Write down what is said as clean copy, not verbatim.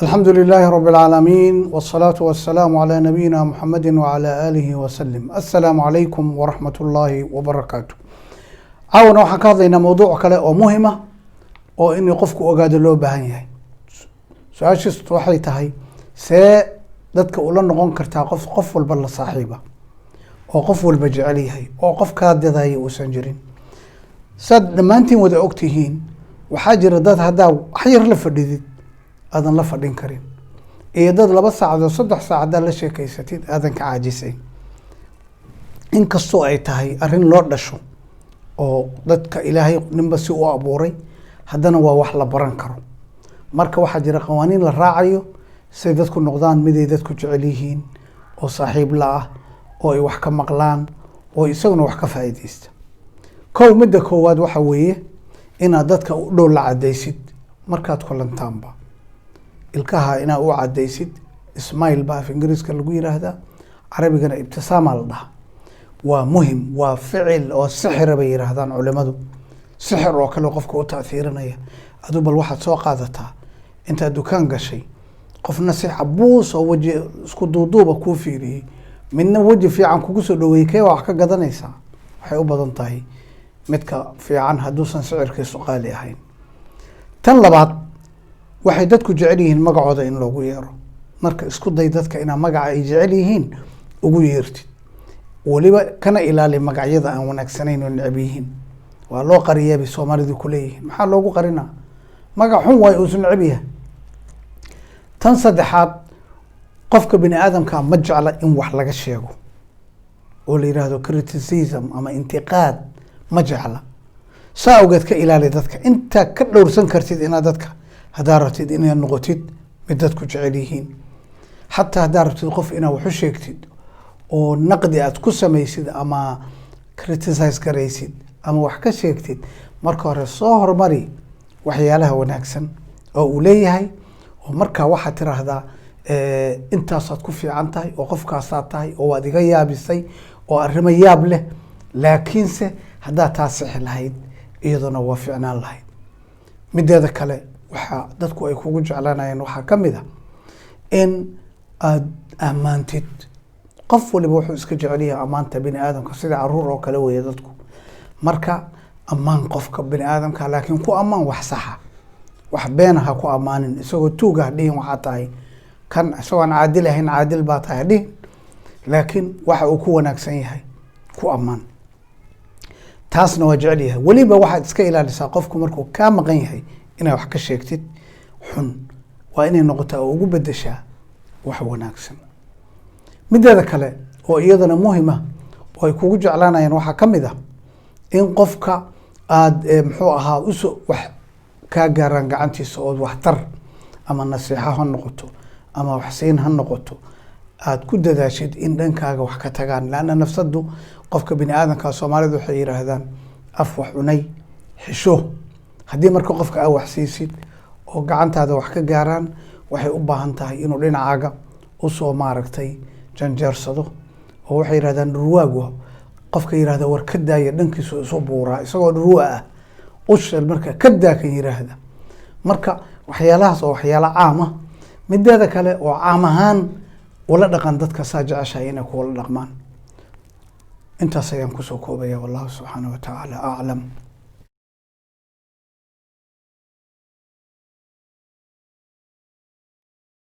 الحمد لله رب العالمين والصلاة والسلام على نبينا محمد وعلى آله وسلم. السلام عليكم ورحمة الله وبركاته. عاونا waxaan ka hadlaynaa mowduuc kale oo muhiim ah oo in qofku ogaado loo baahan yahay. Su'aashiisu waxay tahay see dadka ula noqon kartaa qof walba la saaxiiba oo qof walba jecel yahay oo qof ka dadaya uusan jirin. Sad dhamaantiin wada ogtihiin waxaa jira dad hadaa xayir la fadhidid aadan la fadhin karin iyo dad 2 saacadood 3 saacadood la sheekaysatid aadan ka caajisay inkastoo ay tahay arrin loo dhasho oo dadka ilaahay ninba si u abuuray haddana waa wax la baran karo. Marka waxaa jira qawaaniin la raacayo si dadku noqdaan mid ay dadku jecel yihiin oo saaxiib la ah oo ay wax ka maqlaan oo isaguna wax ka faa'iideysta. midda koowaad waxa weeye inaad dadka u dhow la cadaysid markaad kulantaanba ilkaha inaa u cadaysid smile baa af ingiriiska lagu yiraahdaa carabigana ibtisaama la dhahaa waa muhim waa ficil oo sixir bay yiraahdaan culimadu sixir oo kale qofka u taafiirinaya adu bal waxaad soo qaadataa inta dukaan gashay qofna si cabuus oo waji isku duuduuba ku fiiriyay midna waji fiican kugu soo dhaweeyay wax ka gadanaysaa waxay u badan tahay midka fiican haduusan sicirkiisu qaali ahayn. Tan labaad waxay dadku jecel yihiin magacooda in loogu yeero marka isku day dadka ina magaca ay jecel yihiin ugu yeertid waliba kana ilaali magacyada aan wanaagsanayn oo necab yihiin waa loo qariyay Soomaalidu ku leeyihiin maxaa loogu qarinaa magac xun way uusan necab yahay. Tan saddexaad qofka bini aadamka ma jecla in wax laga sheego oo la yiraahdo criticism ama intiqaad ma jecla saa ogeed ka ilaali dadka inta ka dhowrsan kartid inaad dadka hadaa rabtid inaad noqotid mid dadku jecel yihiin xataa hadaa rabtid qof inaad wax u sheegtid oo naqdi aad ku samaysid ama criticize garaysid ama wax ka sheegtid marka hore soo hormari waxyaalaha wanaagsan oo uu leeyahay oo marka waxa tiraahdaa intaas aad ku fiican tahay oo qofkaas aad tahay oo waad iga yaabisay oo arrimo yaab leh laakiinse hadaa taas lahayd iyaduna waa fiicnaan lahayd. mideeda kale waxa dadku ay kugu jeclaanayeen waxa kamid ah in aad amaantid qof waliba wuxuu iska jecel yahay amaanta bini aadamka sida caruur oo kale weeye dadku marka amaan qofka bini aadamka laakiin ku amaan wax sax ah wax beenaha ku amaanin isagoo tuuga dhihin waxa tahay kan isagoo aan caadil ahayn caadil baa tahay dhihin laakiin waxa uu ku wanaagsan yahay ku amaan taasna waa jecel yahay waliba waxaad iska ilaalisaa qofku markuu ka maqan yahay inaad wax ka sheegtid xun waa inay noqotaa oo ugu bedeshaa wax wanaagsan. mideeda kale oo iyadana muhiim ah oo ay kugu jeclaanayaan waxa kamid ah in qofka aad muxuu ahaa wax ka gaaran gacantiisa oo wax tar ama nasiixa ha noqoto ama wax siin ha noqoto aad ku dadaashid in dhankaaga wax ka tagaan laana nafsadu qofka bini aadamka Soomaalidu waxay yiraahdaan af wax cunay xisho haddii marka qofka aad wax siisid oo gacantaada wax ka gaaraan waxay u baahan tahay inuu dhinacaaga u soo maaragtay janjeersado oo waxay yiraahdaan ruwaagu qofka yiraahdo war ka daaya dhankiisu soo buuraa isagoo ruwa ah ushal marka ka daakan yiraahda marka waxyaalahaas oo waxyaala caam ah mideeda kale oo caam ahaan wala dhaqan dadka saajacashay inay ku wala dhaqmaan intaas ayaan ku soo koobaya wallahu subhanahu wa ta'ala a'lam.